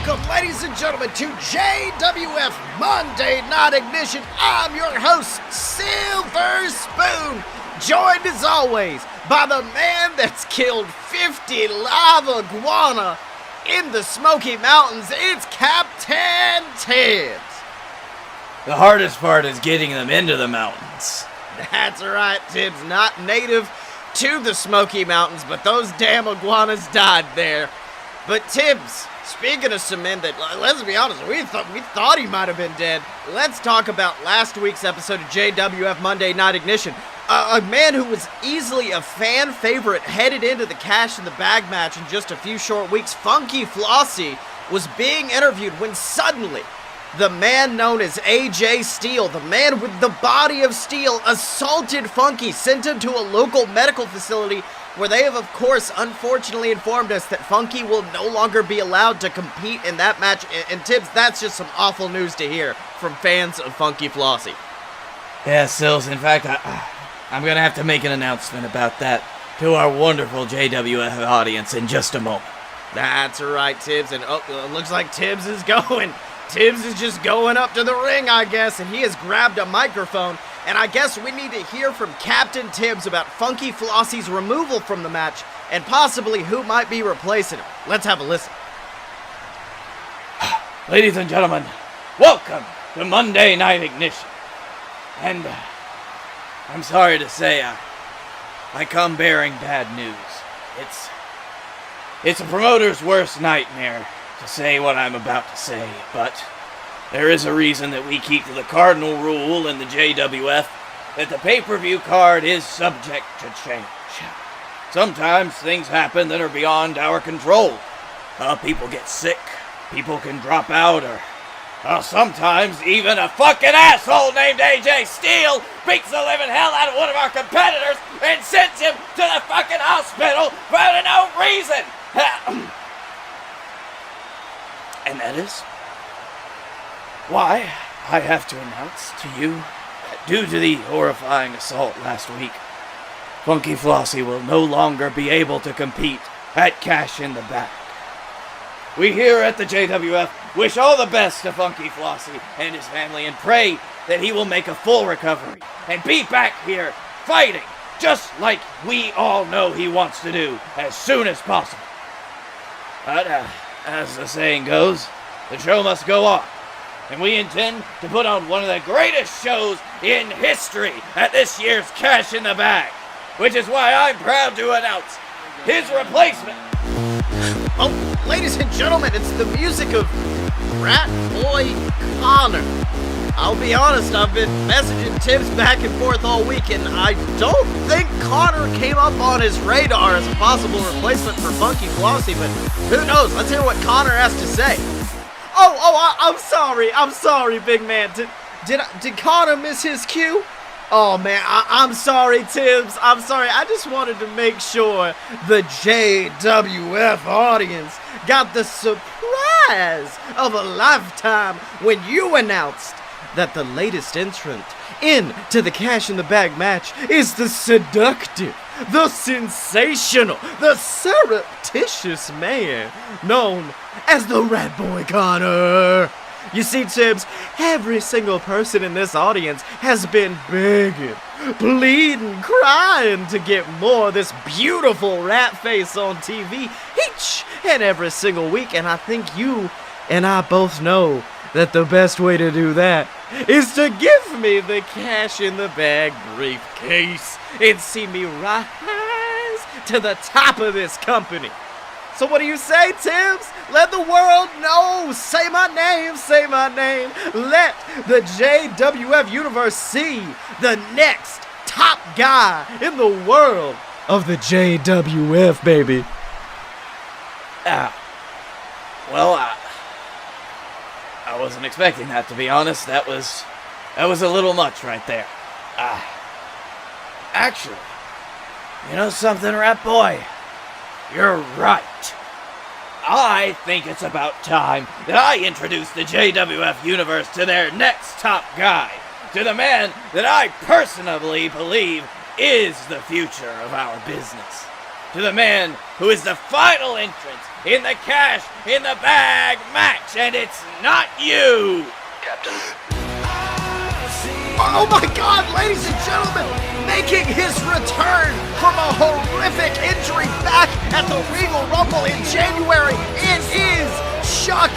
Welcome, ladies and gentlemen, to JWF Monday Night Ignition. I'm your host, Silver Spoon, joined as always by the man that's killed 50 live iguana in the Smoky Mountains. It's Captain Tibbs. The hardest part is getting them into the mountains. That's right, Tibbs, not native to the Smoky Mountains, but those damn iguanas died there. But Tibbs, speaking of some men that, let's be honest, we thought he might have been dead. Let's talk about last week's episode of JWF Monday Night Ignition. A man who was easily a fan favorite headed into the Cash in the Bag match in just a few short weeks, Funky Flossie, was being interviewed when suddenly the man known as AJ Steel, the man with the body of steel, assaulted Funky, sent him to a local medical facility where they have, of course, unfortunately informed us that Funky will no longer be allowed to compete in that match. And Tibbs, that's just some awful news to hear from fans of Funky Flossie. Yeah, Sills, in fact, I'm going to have to make an announcement about that to our wonderful JWF audience in just a moment. That's right, Tibbs, and it looks like Tibbs is going. Tibbs is just going up to the ring, I guess, and he has grabbed a microphone. And I guess we need to hear from Captain Tibbs about Funky Flossie's removal from the match and possibly who might be replacing him. Let's have a listen. Ladies and gentlemen, welcome to Monday Night Ignition. And I'm sorry to say, I come bearing bad news. It's a promoter's worst nightmare to say what I'm about to say, but there is a reason that we keep to the cardinal rule in the JWF that the pay-per-view card is subject to change. Sometimes things happen that are beyond our control. People get sick, people can drop out, or sometimes even a fucking asshole named AJ Steel beats the living hell out of one of our competitors and sends him to the fucking hospital for no reason. And that is why I have to announce to you that due to the horrifying assault last week, Funky Flossie will no longer be able to compete at Cash in the Bag. We here at the JWF wish all the best to Funky Flossie and his family and pray that he will make a full recovery and be back here fighting just like we all know he wants to do as soon as possible. But as the saying goes, the show must go on. And we intend to put on one of the greatest shows in history at this year's Cash in the Bag, which is why I'm proud to announce his replacement. Oh, ladies and gentlemen, it's the music of Rat Boy Connor. I'll be honest, I've been messaging Tibbs back and forth all week, and I don't think Connor came up on his radar as a possible replacement for Funky Flossie, but who knows? Let's hear what Connor has to say. I'm sorry, big man. Did Connor miss his cue? Oh man, I'm sorry, Tibbs. I'm sorry. I just wanted to make sure the JWF audience got the surprise of a lifetime when you announced that the latest entrant into the Cash in the Bag match is the seductive, the sensational, the surreptitious man known as the Rat Boy Connor. You see, Tibbs, every single person in this audience has been begging, pleading, crying to get more of this beautiful rat face on TV each and every single week, and I think you and I both know that the best way to do that is to give me the Cash in the Bag briefcase and see me rise to the top of this company. So what do you say, Tibbs? Let the world know. Say my name, say my name. Let the JWF universe see the next top guy in the world of the JWF, baby. I wasn't expecting that, to be honest. That was a little much right there. Actually, you know something, Rat Boy? You're right. I think it's about time that I introduce the JWF universe to their next top guy, to the man that I personally believe is the future of our business. to the man who is the final entrance in the Cash in the Bag match, and it's not you, Captain. Oh my God, ladies and gentlemen, making his return from a horrific injury back at the Regal Rumble in January, it is Chuck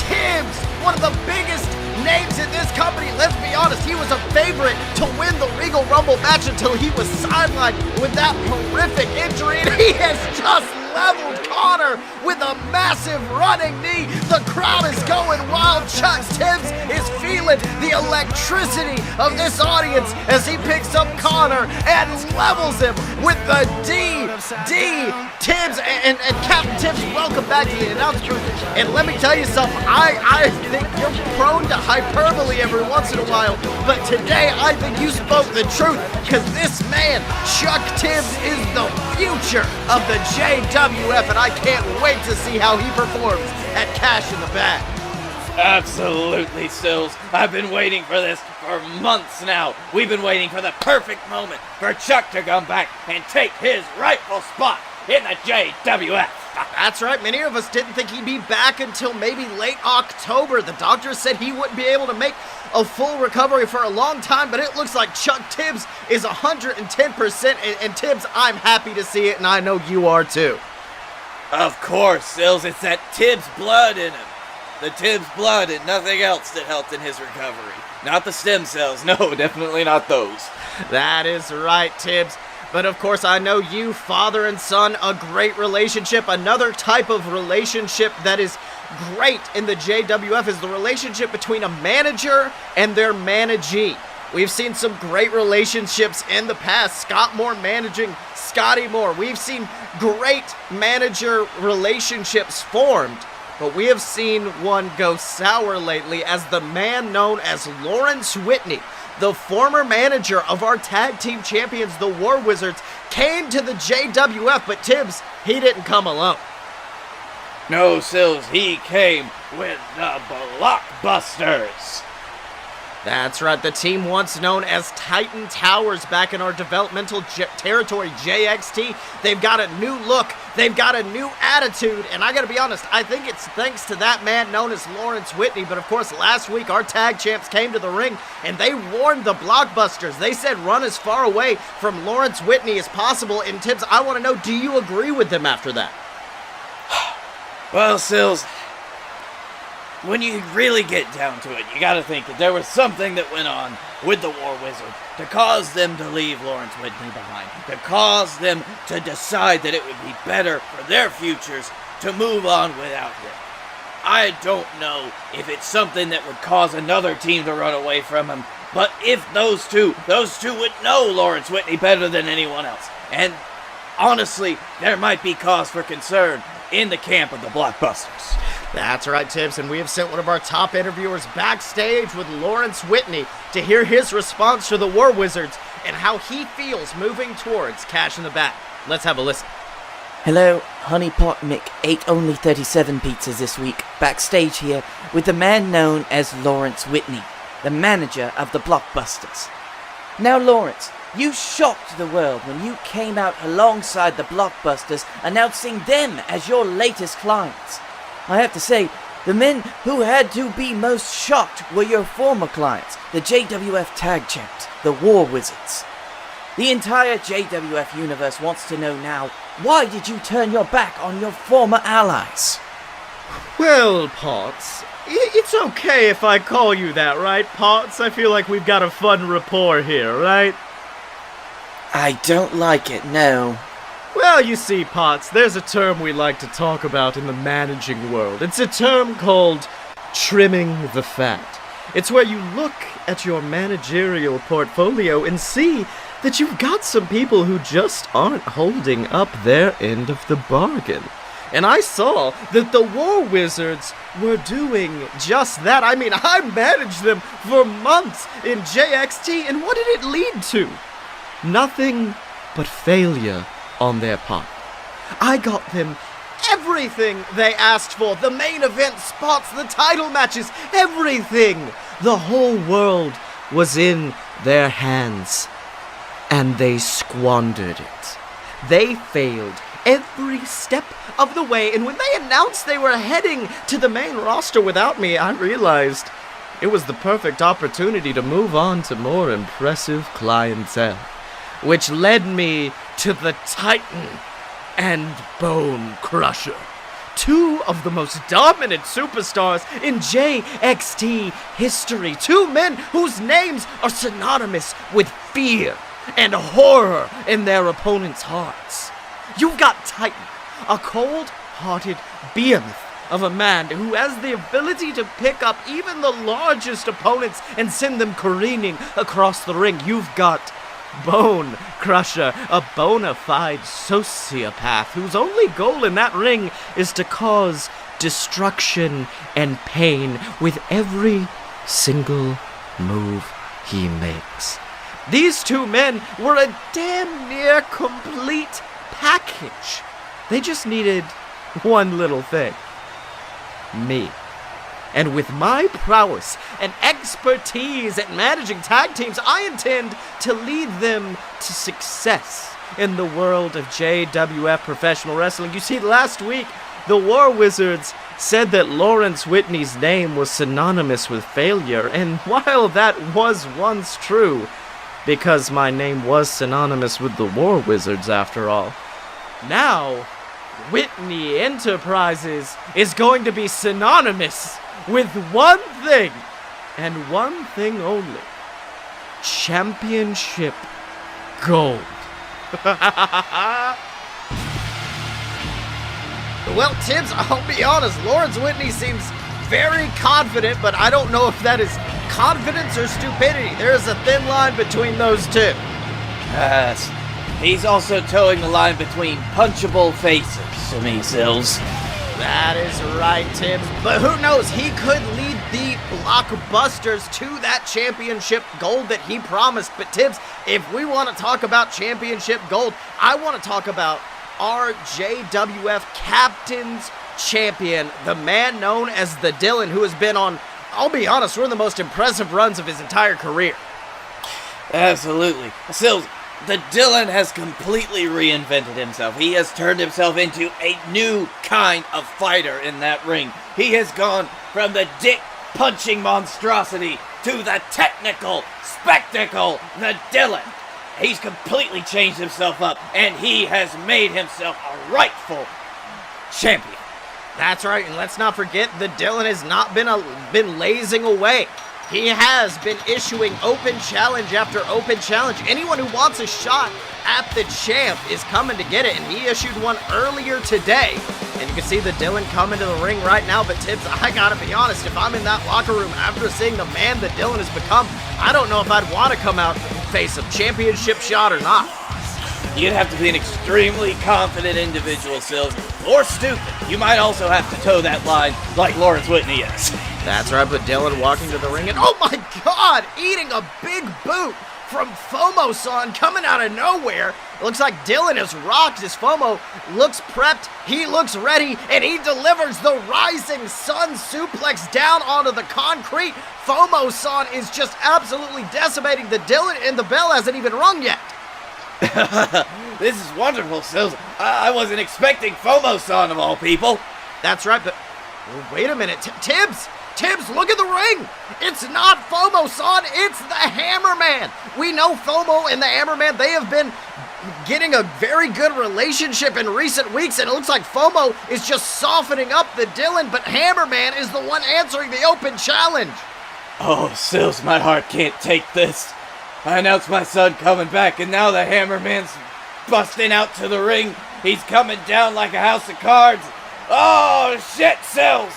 Tibbs, one of the biggest names in this company. Let's be honest, he was a favorite to win the Regal Rumble match until he was sidelined with that horrific injury, and he has just leveled Connor with a massive running knee. The crowd is going wild. Chuck Tibbs is feeling the electricity of this audience as he picks up Connor and levels him with the D. Tibbs and Captain Tibbs, welcome back to the announce crew. And let me tell you something, I think you're prone to hyperbole every once in a while, but today I think you spoke the truth, because this man, Chuck Tibbs, is the future of the JWF, and I can't wait to see how he performs at Cash in the Bag. Absolutely, Sills. I've been waiting for this for months now. We've been waiting for the perfect moment for Chuck to come back and take his rightful spot in the JWF. That's right, many of us didn't think he'd be back until maybe late October. The doctors said he wouldn't be able to make a full recovery for a long time, but it looks like Chuck Tibbs is 110%, and Tibbs, I'm happy to see it, and I know you are too. Of course, Sills, it's that Tibbs blood in him. The Tibbs blood and nothing else that helped in his recovery. Not the stem cells, no, definitely not those. That is right, Tibbs. But of course, I know you, father and son, a great relationship. Another type of relationship that is great in the JWF is the relationship between a manager and their managee. We've seen some great relationships in the past. Scott Moore managing Scottye Moore. We've seen great manager relationships formed, but we have seen one go sour lately as the man known as Lawrence Whitney, the former manager of our tag team champions, the War Wizards, came to the JWF, but Tibbs, he didn't come alone. No, Sills, he came with the Blockbusters. That's right, the team once known as Titan Towers back in our developmental territory, JXT. They've got a new look, they've got a new attitude, and I gotta be honest, I think it's thanks to that man known as Lawrence Whitney. But of course, last week our tag champs came to the ring and they warned the Blockbusters. They said run as far away from Lawrence Whitney as possible. And Tibbs, I want to know, do you agree with them after that? Well, Sills, when you really get down to it, you gotta think that there was something that went on with the War Wizard to cause them to leave Lawrence Whitney behind, to cause them to decide that it would be better for their futures to move on without him. I don't know if it's something that would cause another team to run away from him, but if those two would know Lawrence Whitney better than anyone else. And honestly, there might be cause for concern in the camp of the Blockbusters. That's right, Tibbs, and we have sent one of our top interviewers backstage with Lawrence Whitney to hear his response to the War Wizards and how he feels moving towards Cash in the Bag. Let's have a listen. Hello, Honey Pot Mick ate only 37 pizzas this week, backstage here with the man known as Lawrence Whitney, the manager of the Blockbusters. Now, Lawrence, you shocked the world when you came out alongside the Blockbusters, announcing them as your latest clients. I have to say, the men who had to be most shocked were your former clients, the JWF Tag Champs, the War Wizards. The entire JWF universe wants to know now, why did you turn your back on your former allies? Well, Potts, it's okay if I call you that, right, Potts? I feel like we've got a fun rapport here, right? I don't like it, no. Well, you see, Potts, there's a term we like to talk about in the managing world. It's a term called trimming the fat. It's where you look at your managerial portfolio and see that you've got some people who just aren't holding up their end of the bargain. And I saw that the War Wizards were doing just that. I mean, I managed them for months in JXT, and what did it lead to? Nothing but failure on their part. I got them everything they asked for. The main event spots, the title matches, everything. The whole world was in their hands. And they squandered it. They failed every step of the way, and when they announced they were heading to the main roster without me, I realized it was the perfect opportunity to move on to more impressive clientele, which led me to the Titan and Bone Crusher, two of the most dominant superstars in JXT history, two men whose names are synonymous with fear and horror in their opponents' hearts. You've got Titan, a cold-hearted behemoth of a man who has the ability to pick up even the largest opponents and send them careening across the ring. You've got Bone Crusher, a bona fide sociopath whose only goal in that ring is to cause destruction and pain with every single move he makes. These two men were a damn near complete package. They just needed one little thing: me. And with my prowess and expertise at managing tag teams, I intend to lead them to success in the world of JWF professional wrestling. You see, last week, the War Wizards said that Lawrence Whitney's name was synonymous with failure, and while that was once true, because my name was synonymous with the War Wizards after all, now Whitney Enterprises is going to be synonymous with one thing, and one thing only: championship gold. Well, Tibbs, I'll be honest, Lawrence Whitney seems very confident, but I don't know if that is confidence or stupidity. There is a thin line between those two. Yes. He's also towing the line between punchable faces to me, Sills. That is right, Tibbs. But who knows? He could lead the Blockbusters to that championship gold that he promised. But Tibbs, if we want to talk about championship gold, I want to talk about our JWF Captain's Champion, the man known as the Dylan, who has been on, I'll be honest, one of the most impressive runs of his entire career. Absolutely. Sills, the Dylan has completely reinvented himself. He has turned himself into a new kind of fighter in that ring. He has gone from the dick-punching monstrosity to the technical spectacle, the Dylan. He's completely changed himself up, and he has made himself a rightful champion. That's right, and let's not forget the Dylan has not been lazing away. He has been issuing open challenge after open challenge. Anyone who wants a shot at the champ is coming to get it, and he issued one earlier today. And you can see the Dylan coming to the ring right now, but Tibbs, I gotta be honest, if I'm in that locker room after seeing the man that Dylan has become, I don't know if I'd want to come out and face a championship shot or not. You'd have to be an extremely confident individual, Sills, or stupid. You might also have to toe that line like Lawrence Whitney is. That's right, but Dylan walking to the ring and, oh my god, eating a big boot from Fomo-San coming out of nowhere. It looks like Dylan is rocked as Fomo looks prepped, he looks ready, and he delivers the rising sun suplex down onto the concrete. Fomo-San is just absolutely decimating the Dylan, and the bell hasn't even rung yet. This is wonderful, Sills. I wasn't expecting Fomo-San of all people. That's right, but wait a minute. Tibbs, look at the ring. It's not Fomo-San, it's the Hammerman. We know Fomo and the Hammerman, they have been getting a very good relationship in recent weeks, and it looks like Fomo is just softening up the Dylan, but Hammerman is the one answering the open challenge. Oh, Sills, my heart can't take this. I announced my son coming back, and now the Hammerman's busting out to the ring. He's coming down like a house of cards. Oh, shit, Sills!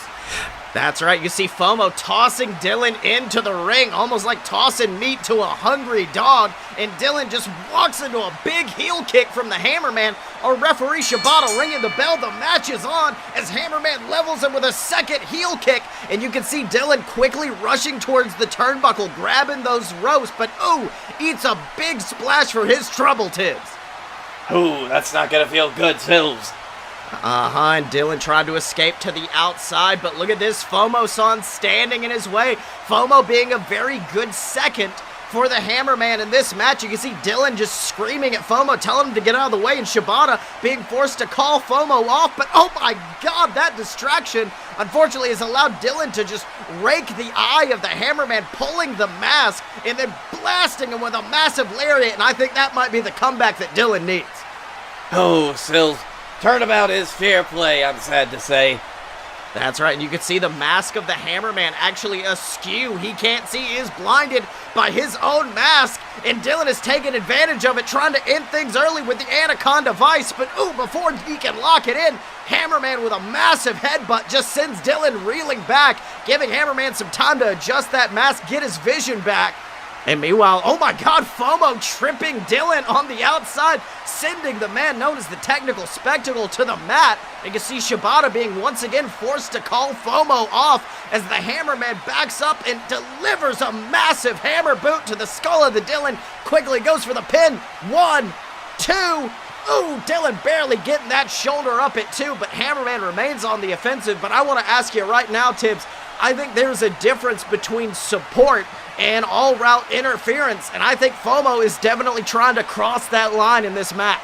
That's right, you see Fomo tossing Dylan into the ring, almost like tossing meat to a hungry dog, and Dylan just walks into a big heel kick from the Hammerman. Our referee Shibata ringing the bell, the match is on as Hammerman levels him with a second heel kick, and you can see Dylan quickly rushing towards the turnbuckle, grabbing those ropes, but ooh, eats a big splash for his trouble, Tibbs. Ooh, that's not gonna feel good, Sills. And Dylan tried to escape to the outside, but look at this, Fomo-San standing in his way. Fomo being a very good second for the Hammerman in this match. You can see Dylan just screaming at Fomo, telling him to get out of the way, and Shibata being forced to call Fomo off. But oh my god, that distraction unfortunately has allowed Dylan to just rake the eye of the Hammerman, pulling the mask and then blasting him with a massive lariat, and I think that might be the comeback that Dylan needs. Oh, Sills, turnabout is fair play, I'm sad to say. That's right, and you can see the mask of the Hammerman actually askew. He can't see, he is blinded by his own mask, and Dylan is taking advantage of it, trying to end things early with the Anaconda Vice, but before he can lock it in, Hammerman with a massive headbutt just sends Dylan reeling back, giving Hammerman some time to adjust that mask, get his vision back. And meanwhile, oh my god, Fomo tripping Dylan on the outside, sending the man known as the Technical Spectacle to the mat. You can see Shibata being once again forced to call Fomo off as the Hammerman backs up and delivers a massive hammer boot to the skull of the Dylan. Quickly goes for the pin. 1, 2. Ooh, Dylan barely getting that shoulder up at 2, but Hammerman remains on the offensive. But I want to ask you right now, Tibbs, I think there's a difference between support and all-route interference, and I think Fomo is definitely trying to cross that line in this match.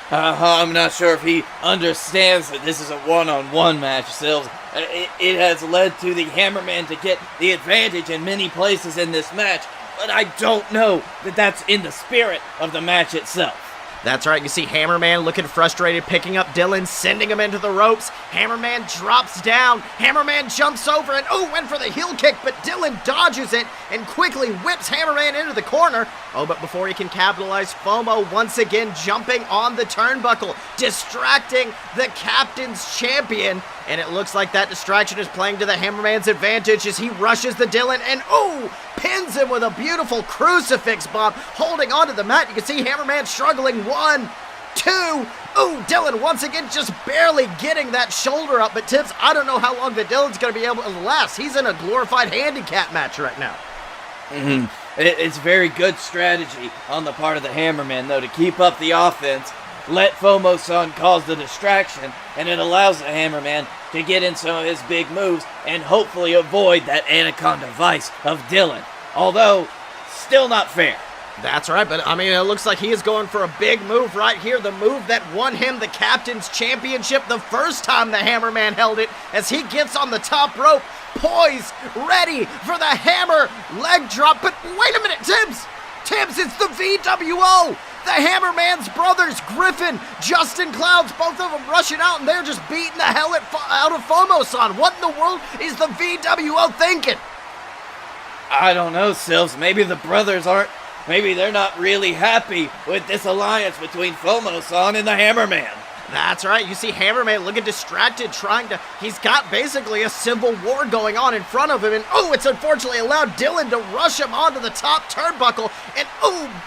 I'm not sure if he understands that this is a one-on-one match, Sills. It has led to the Hammerman to get the advantage in many places in this match, but I don't know that that's in the spirit of the match itself. That's right, you see Hammerman looking frustrated, picking up Dylan, sending him into the ropes. Hammerman drops down, Hammerman jumps over and went for the heel kick, but Dylan dodges it and quickly whips Hammerman into the corner. But before he can capitalize, Fomo once again jumping on the turnbuckle, distracting the captain's champion. And it looks like that distraction is playing to the Hammerman's advantage as he rushes the Dylan and pins him with a beautiful crucifix bomb, holding onto the mat. You can see Hammerman struggling. 1, 2. Dylan once again just barely getting that shoulder up. But Tibbs, I don't know how long that Dylan's going to be able to last. He's in a glorified handicap match right now. It's very good strategy on the part of the Hammerman, though, to keep up the offense. Let Fomo-San cause the distraction, and it allows the Hammerman to get in some of his big moves and hopefully avoid that Anaconda Vice of Dylan. Although, still not fair. That's right, but I mean, it looks like he is going for a big move right here. The move that won him the Captain's Championship the first time the Hammerman held it, as he gets on the top rope, poised, ready for the hammer leg drop. But wait a minute, Tibbs! Tibbs, it's the VWO! The Hammerman's brothers, Griffin, Justin Clouds, both of them rushing out, and they're just beating the hell out of Fomo-San. What in the world is the VWO thinking? I don't know, Sills. Maybe the brothers aren't. Maybe they're not really happy with this alliance between Fomo-San and the Hammerman. That's right, you see Hammerman looking distracted, he's got basically a civil war going on in front of him, and it's unfortunately allowed Dylan to rush him onto the top turnbuckle, and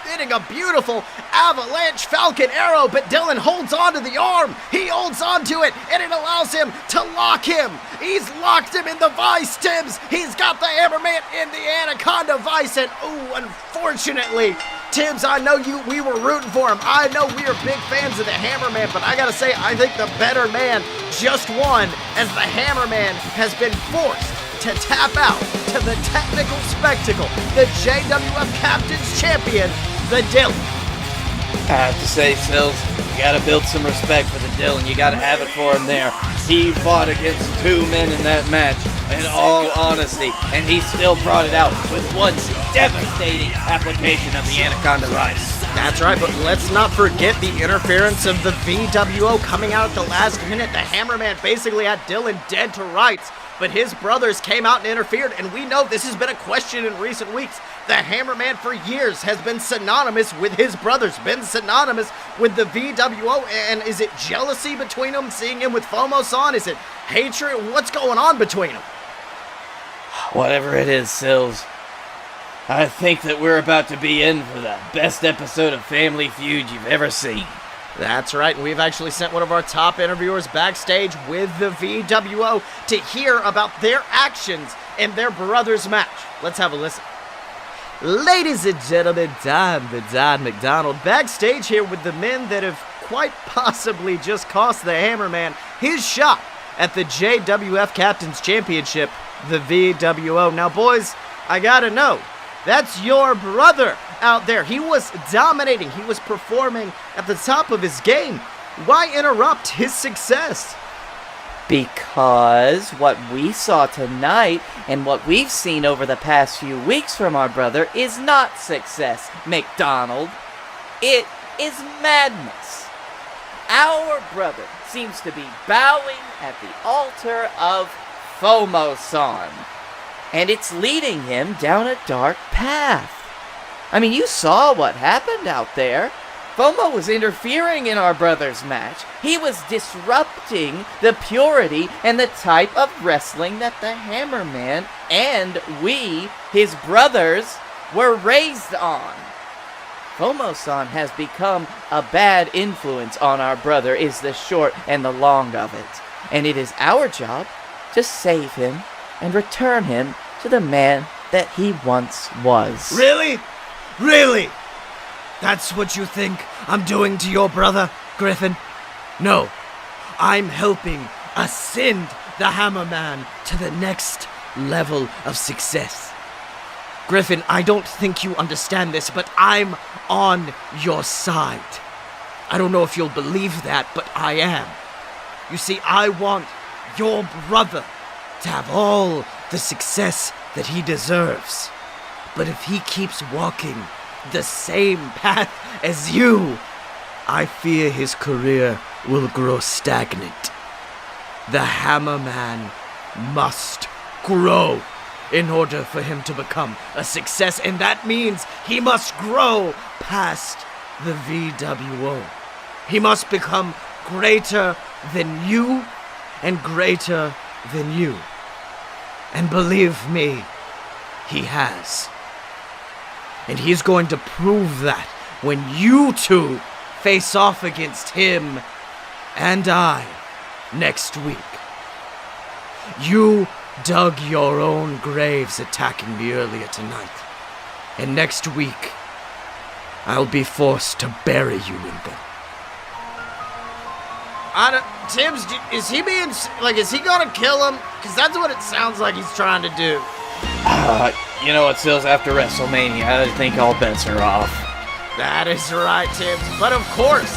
hitting a beautiful avalanche falcon arrow, but Dylan holds onto the arm, he holds onto it, and it allows him to lock him. He's locked him in the vice, Tibbs. He's got the Hammerman in the Anaconda Vice, and unfortunately, Tibbs, I know we were rooting for him. I know we are big fans of the Hammerman, but I gotta say, I think the better man just won as the Hammerman has been forced to tap out to the Technical Spectacle, the JWF Captain's Champion, the Dylan. I have to say, Sills, you gotta build some respect for the Dylan. You gotta have it for him there. He fought against 2 men in that match, in all honesty, and he still brought it out with one devastating application of the Anaconda Vice. That's right, but let's not forget the interference of the VWO coming out at the last minute. The Hammerman basically had Dylan dead to rights, but his brothers came out and interfered, and we know this has been a question in recent weeks. The Hammerman for years has been synonymous with his brothers, been synonymous with the VWO, and is it jealousy between them, seeing him with Fomo-San? Is it hatred? What's going on between them? Whatever it is, Sills, I think that we're about to be in for the best episode of Family Feud you've ever seen. That's right, and we've actually sent one of our top interviewers backstage with the VWO to hear about their actions in their brothers' match. Let's have a listen. Ladies and gentlemen, the Don McDonald, backstage here with the men that have quite possibly just cost the Hammerman his shot at the JWF Captain's Championship, the VWO. Now, boys, I gotta know, That's your brother out there. He was dominating. He was performing at the top of his game. Why interrupt his success? Because what we saw tonight and what we've seen over the past few weeks from our brother is not success, McDonald. It is madness. Our brother seems to be bowing at the altar of Fomo-San, and it's leading him down a dark path. I mean, you saw what happened out there. Fomo was interfering in our brother's match. He was disrupting the purity and the type of wrestling that the Hammerman and we, his brothers, were raised on. Fomo-San has become a bad influence on our brother is the short and the long of it. And it is our job to save him and return him to the man that he once was. Really? Really? That's what you think I'm doing to your brother, Griffin? No. I'm helping ascend the Hammerman to the next level of success. Griffin, I don't think you understand this, but I'm on your side. I don't know if you'll believe that, but I am. You see, I want your brother to have all the success that he deserves. But if he keeps walking the same path as you, I fear his career will grow stagnant. The Hammerman must grow in order for him to become a success, and that means he must grow past the VWO. He must become greater than you and greater than you. And believe me, he has. And he's going to prove that when you two face off against him and I next week. You dug your own graves attacking me earlier tonight. And next week, I'll be forced to bury you in them. Tibbs, is he being, is he gonna kill him? Because that's what it sounds like he's trying to do. You know what, Sills, after WrestleMania, I think all bets are off. That is right, Tibbs. But of course,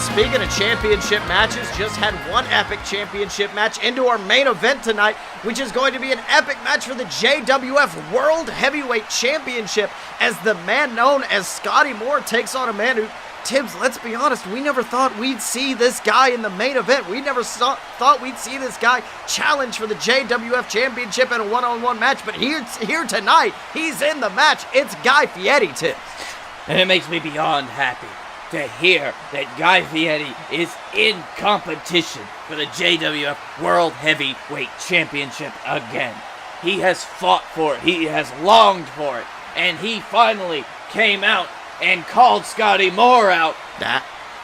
speaking of championship matches, just had one epic championship match into our main event tonight, which is going to be an epic match for the JWF World Heavyweight Championship as the man known as Scottye Moore takes on a man who, Tibbs, let's be honest, we never thought we'd see this guy in the main event. We never thought we'd see this guy challenge for the JWF Championship in a one-on-one match, but here tonight, he's in the match. It's Guy Fieri, Tibbs. And it makes me beyond happy to hear that Guy Fieri is in competition for the JWF World Heavyweight Championship again. He has fought for it, he has longed for it, and he finally came out and called Scottye Moore out.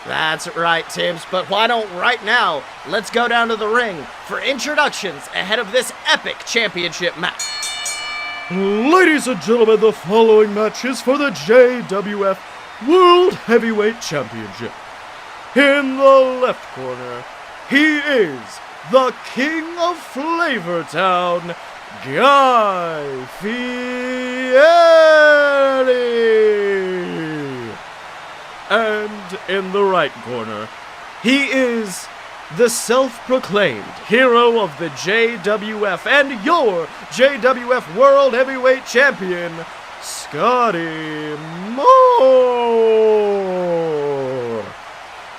That's right, Tibbs, but why don't right now, let's go down to the ring for introductions ahead of this epic championship match. Ladies and gentlemen, the following match is for the JWF World Heavyweight Championship. In the left corner, he is the King of Flavortown, Guy Fieri. And in the right corner, he is the self-proclaimed hero of the JWF and your JWF World Heavyweight Champion, Scottye Moore.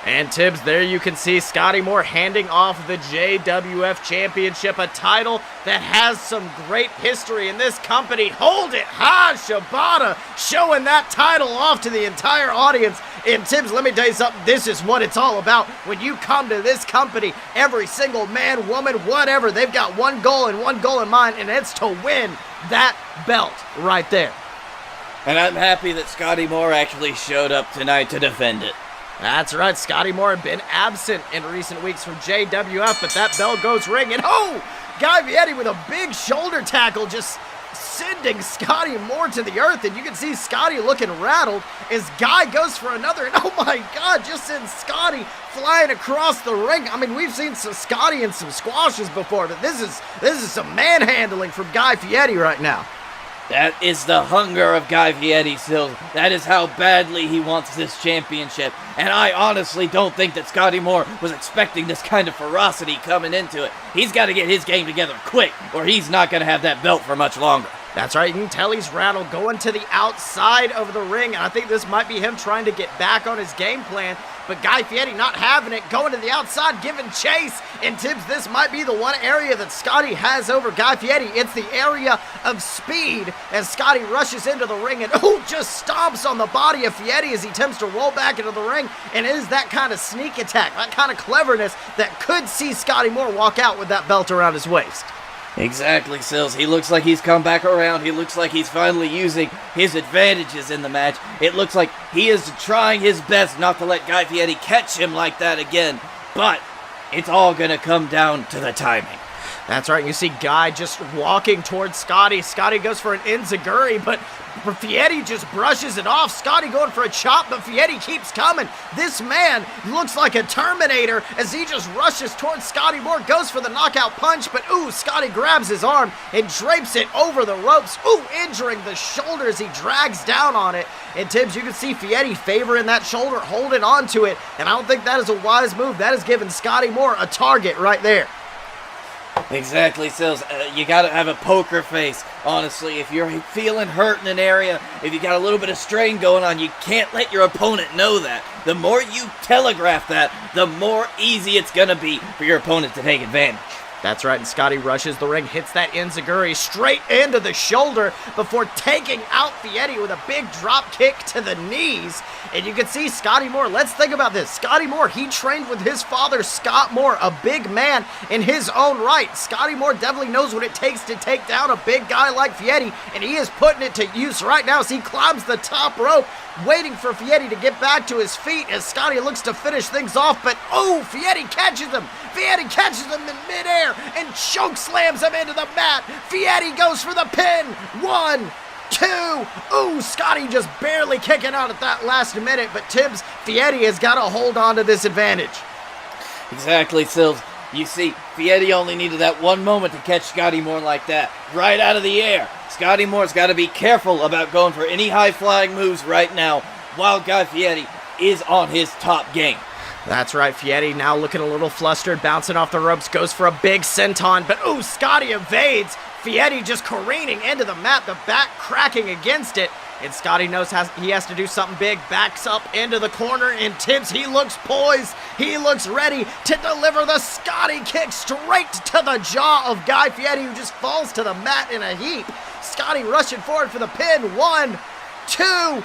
And Tibbs, there you can see Scottye Moore handing off the JWF Championship, a title that has some great history in this company. Hold it high, Shibata, showing that title off to the entire audience. And Tibbs, let me tell you something, this is what it's all about. When you come to this company, every single man, woman, whatever, they've got one goal and one goal in mind, and it's to win that belt right there. And I'm happy that Scottye Moore actually showed up tonight to defend it. That's right, Scottye Moore had been absent in recent weeks from JWF, but that bell goes ringing. Oh! Guy Fieri with a big shoulder tackle just sending Scottye Moore to the earth, and you can see Scottye looking rattled as Guy goes for another, and oh my god, just sends Scottye flying across the ring. I mean, we've seen some Scottye in some squashes before, but this is some manhandling from Guy Fieri right now. That is the hunger of Guy Fieri, Sills. That is how badly he wants this championship. And I honestly don't think that Scottye Moore was expecting this kind of ferocity coming into it. He's got to get his game together quick, or he's not going to have that belt for much longer. That's right, you can tell he's rattled, going to the outside of the ring, and I think this might be him trying to get back on his game plan, but Guy Fieri not having it, going to the outside, giving chase, and Tibbs, this might be the one area that Scottye has over Guy Fieri. It's the area of speed, as Scottye rushes into the ring and, just stomps on the body of Fieri as he attempts to roll back into the ring, and it is that kind of sneak attack, that kind of cleverness that could see Scottye Moore walk out with that belt around his waist. Exactly, Sills. He looks like he's come back around. He looks like he's finally using his advantages in the match. It looks like he is trying his best not to let Guy Fieri catch him like that again. But it's all going to come down to the timing. That's right, you see Guy just walking towards Scottye. Scottye goes for an enziguri, but Fieri just brushes it off. Scottye going for a chop, but Fieri keeps coming. This man looks like a Terminator as he just rushes towards Scottye Moore, goes for the knockout punch, but Scottye grabs his arm and drapes it over the ropes, injuring the shoulder as he drags down on it. And Tibbs, you can see Fieri favoring that shoulder, holding on to it, and I don't think that is a wise move. That is giving Scottye Moore a target right there. Exactly, Sills. You gotta have a poker face, honestly. If you're feeling hurt in an area, if you got a little bit of strain going on, you can't let your opponent know that. The more you telegraph that, the more easy it's gonna be for your opponent to take advantage. That's right, and Scottye rushes the ring, hits that enziguri straight into the shoulder before taking out Fieri with a big drop kick to the knees. And you can see Scottye Moore, let's think about this. Scottye Moore, he trained with his father, Scott Moore, a big man in his own right. Scottye Moore definitely knows what it takes to take down a big guy like Fieri, and he is putting it to use right now as he climbs the top rope, waiting for Fieri to get back to his feet as Scottye looks to finish things off, but Fieri catches him. Fieri catches him in midair and choke slams him into the mat. Fieri goes for the pin. 1, 2. Scottye just barely kicking out at that last minute, but Tibbs, Fieri has got to hold on to this advantage. Exactly, Sills. You see, Fieri only needed that one moment to catch Scottye Moore like that, right out of the air. Scottye Moore's got to be careful about going for any high-flying moves right now, while Guy Fieri is on his top game. That's right, Fieri now looking a little flustered, bouncing off the ropes, goes for a big senton, but Scottye evades. Fieri just careening into the mat, the back cracking against it, and Scottye knows he has to do something big, backs up into the corner, and Tibbs, he looks poised, he looks ready to deliver the Scottye kick straight to the jaw of Guy Fieri, who just falls to the mat in a heap. Scottye rushing forward for the pin. 1, 2.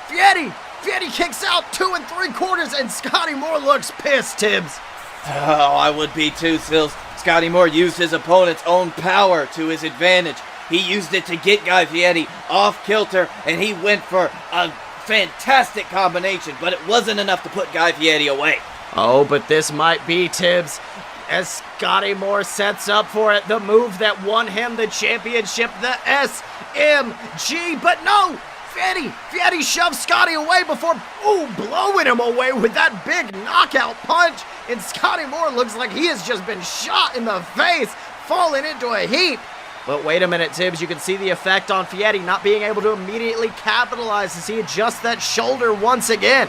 Fieri kicks out 2 3/4, and Scottye Moore looks pissed, Tibbs. Oh, I would be too, Sills. Scottye Moore used his opponent's own power to his advantage. He used it to get Guy Fieri off kilter, and he went for a fantastic combination, but it wasn't enough to put Guy Fieri away. But this might be, Tibbs, as Scottye Moore sets up for it, the move that won him the championship, the SMG, but no! Fieri shoves Scottye away before, blowing him away with that big knockout punch, and Scottye Moore looks like he has just been shot in the face, falling into a heap. But wait a minute, Tibbs, you can see the effect on Fieri not being able to immediately capitalize as he adjusts that shoulder once again.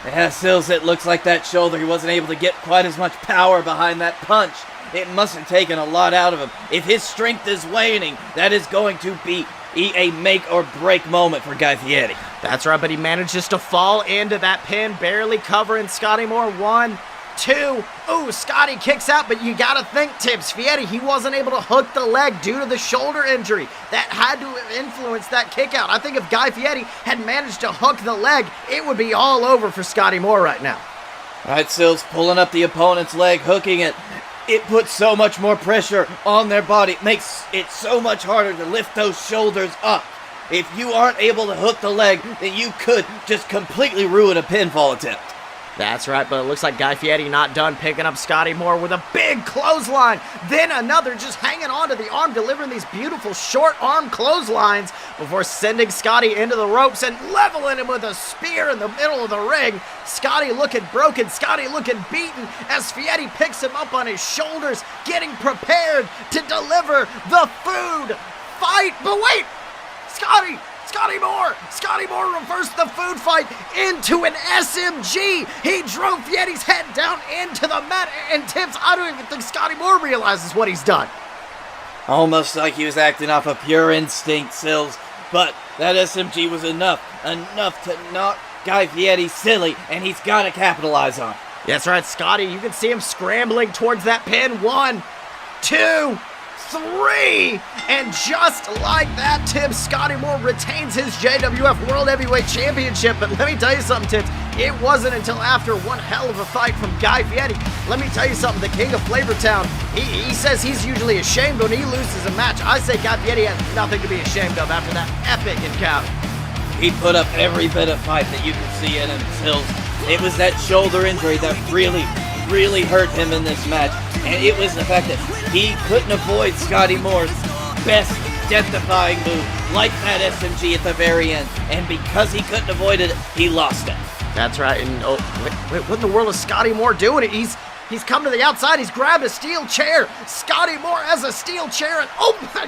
Yeah, Sills, it looks like that shoulder, he wasn't able to get quite as much power behind that punch. It must have taken a lot out of him. If his strength is waning, that is going to be a make or break moment for Guy Fieri. That's right, but he manages to fall into that pin, barely covering Scottye Moore. 1, 2. Scottye kicks out, but you gotta think, Tibbs, Fieri, he wasn't able to hook the leg due to the shoulder injury. That had to influence that kick out. I think if Guy Fieri had managed to hook the leg, it would be all over for Scottye Moore right now. All right, Sills, pulling up the opponent's leg, hooking it. It puts so much more pressure on their body. It makes it so much harder to lift those shoulders up. If you aren't able to hook the leg, then you could just completely ruin a pinfall attempt. That's right, but it looks like Guy Fieri not done, picking up Scottye Moore with a big clothesline. Then another, just hanging on to the arm, delivering these beautiful short arm clotheslines before sending Scottye into the ropes and leveling him with a spear in the middle of the ring. Scottye looking broken, Scottye looking beaten as Fieri picks him up on his shoulders, getting prepared to deliver the Food fight. But wait, Scotty Moore reversed the food fight into an SMG. He drove Fieri's head down into the mat, and Tibbs, I don't even think Scotty Moore realizes what he's done. Almost like he was acting off of pure instinct, Sills. But that SMG was enough to knock Guy Fieri silly, and he's got to capitalize on it. That's right, Scotty. You can see him scrambling towards that pin. 1, 2, 3. And just like that, Tibbs, Scotty Moore retains his JWF World Heavyweight Championship. But let me tell you something, Tibbs. It wasn't until after one hell of a fight from Guy Fieri. Let me tell you something. The king of Flavortown, he says he's usually ashamed when he loses a match. I say Guy Fieri has nothing to be ashamed of after that epic encounter. He put up every bit of fight that you could see in him, Sills. It was that shoulder injury that really hurt him in this match. And it was the fact that he couldn't avoid Scotty Moore's best death-defying move, like that SMG at the very end. And because he couldn't avoid it, he lost it. That's right. And wait, what in the world is Scotty Moore doing? He's come to the outside. He's grabbed a steel chair. Scotty Moore has a steel chair, and oh my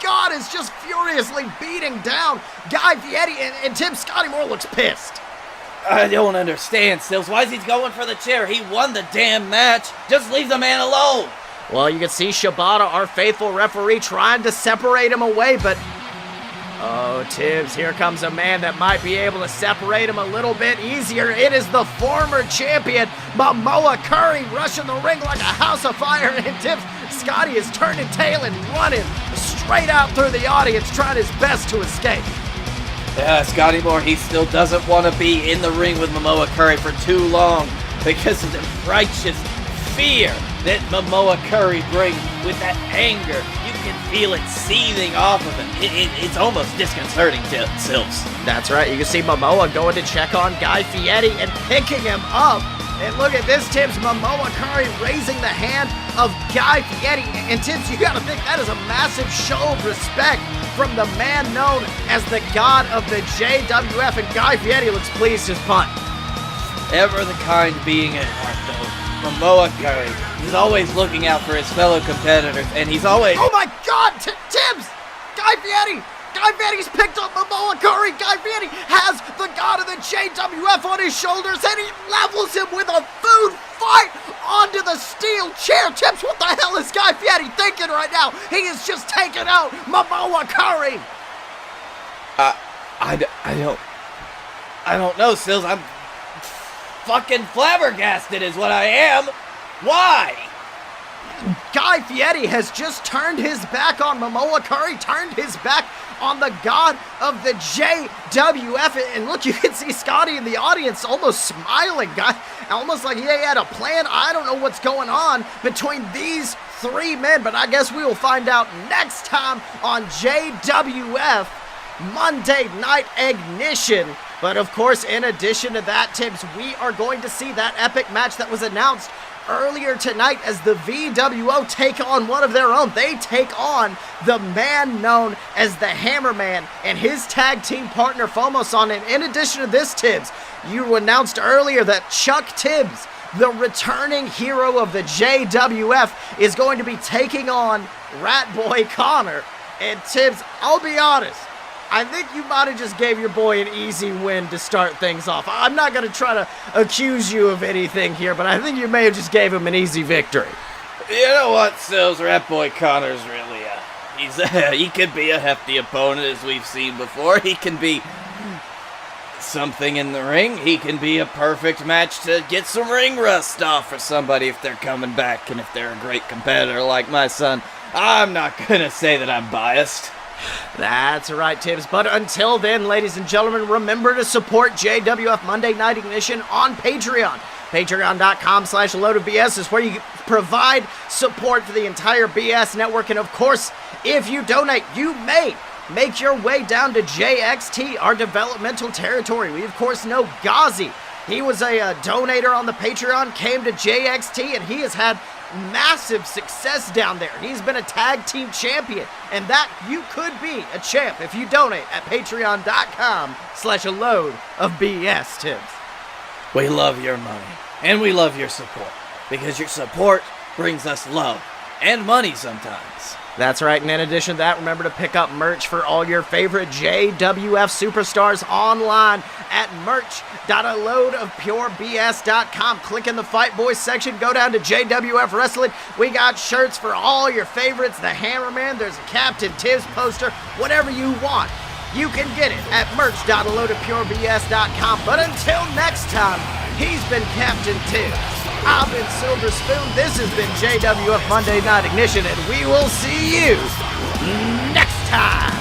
God, is just furiously beating down Guy Fieri, and Tim Scotty Moore looks pissed. I don't understand, Sills. Why is he going for the chair? He won the damn match. Just leave the man alone. Well, you can see Shibata, our faithful referee, trying to separate him away, but oh, Tibbs, here comes a man that might be able to separate him a little bit easier. It is the former champion, Momoa Curry, rushing the ring like a house of fire, and Tibbs, Scotty is turning tail and running straight out through the audience, trying his best to escape. Yeah, Scotty Moore, he still doesn't want to be in the ring with Momoa Curry for too long because of the righteous fear that Momoa Curry brings with that anger. You can feel it seething off of him. It's almost disconcerting to Sills. That's right. You can see Momoa going to check on Guy Fieri and picking him up. And look at this, Tibbs. Momoa Curry raising the hand of Guy Fieri. And Tibbs, you got to think that is a massive show of respect from the man known as the god of the JWF. And Guy Fieri looks pleased as punch. Ever the kind being at heart, though. Momoa Curry. He's always looking out for his fellow competitors, and he's always... Oh my God, Tibbs! Guy Fieri! Guy Fieri's picked up Momoa Curry. Guy Fieri has the god of the JWF on his shoulders, and he levels him with a food fight onto the steel chair. Tibbs, what the hell is Guy Fieri thinking right now? He is just taking out Momoa Curry. I don't know, Sills. I'm fucking flabbergasted is what I am. Why? Guy Fieri has just turned his back on Momoa Curry, turned his back on the god of the JWF. And look, you can see Scotty in the audience almost smiling, guy, almost like he had a plan. I don't know what's going on between these three men, but I guess we will find out next time on JWF Monday Night Ignition. But of course, in addition to that, Tibbs, we are going to see that epic match that was announced earlier tonight as the VWO take on one of their own. They take on the man known as the Hammerman and his tag team partner Fomo-San. And in addition to this, Tibbs, you announced earlier that Chuck Tibbs, the returning hero of the JWF, is going to be taking on Rat Boy Connor. And Tibbs, I'll be honest, I think you might have just gave your boy an easy win to start things off. I'm not going to try to accuse you of anything here, but I think you may have just gave him an easy victory. You know what, Sills? Rat Boy Connor's really he could be a hefty opponent, as we've seen before. He can be something in the ring. He can be a perfect match to get some ring rust off for somebody if they're coming back and if they're a great competitor like my son. I'm not going to say that I'm biased. That's right, Tibbs. But until then, ladies and gentlemen, remember to support JWF Monday Night Ignition on Patreon. Patreon.com/loadofbs is where you provide support for the entire BS network. And of course, if you donate, you may make your way down to JXT, our developmental territory. We, of course, know Ghazi. He was a donator on the Patreon, came to JXT, and he has had massive success down there. He's been a tag team champion, and that you could be a champ if you donate at patreon.com/loadofbs, Tibbs. We love your money, and we love your support, because your support brings us love and money sometimes. That's right, and in addition to that, remember to pick up merch for all your favorite JWF superstars online at merch.aloadofpurebs.com. Click in the Fight Boys section, go down to JWF Wrestling. We got shirts for all your favorites, the Hammerman, there's a Captain Tibbs poster, whatever you want. You can get it at merch.aloadofpurebs.com. But until next time, he's been Captain Tibbs. I've been Silver Spoon. This has been JWF Monday Night Ignition, and we will see you next time.